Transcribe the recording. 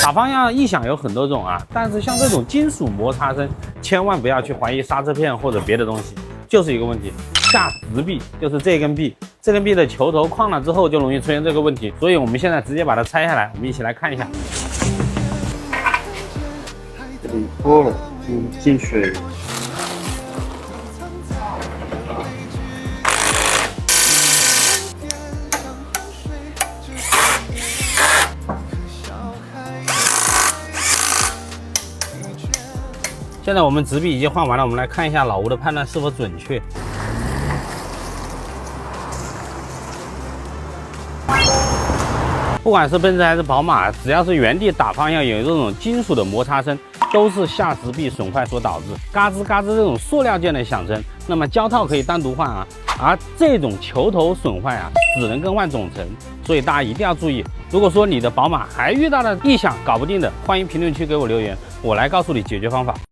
打方向异响有很多种啊，但是像这种金属摩擦声，千万不要去怀疑刹车片或者别的东西，就是一个问题，下直臂，就是这根臂，这根臂的球头旷了之后就容易出现这个问题，所以我们现在直接把它拆下来，我们一起来看一下。这里脱了，进水。现在我们直臂已经换完了，我们来看一下老吴的判断是否准确。不管是奔驰还是宝马，只要是原地打方向有这种金属的摩擦声，都是下直臂损坏所导致，嘎吱嘎吱这种塑料件的响声。那么胶套可以单独换啊，而这种球头损坏啊，只能更换总成，所以大家一定要注意。如果说你的宝马还遇到了异响搞不定的，欢迎评论区给我留言，我来告诉你解决方法。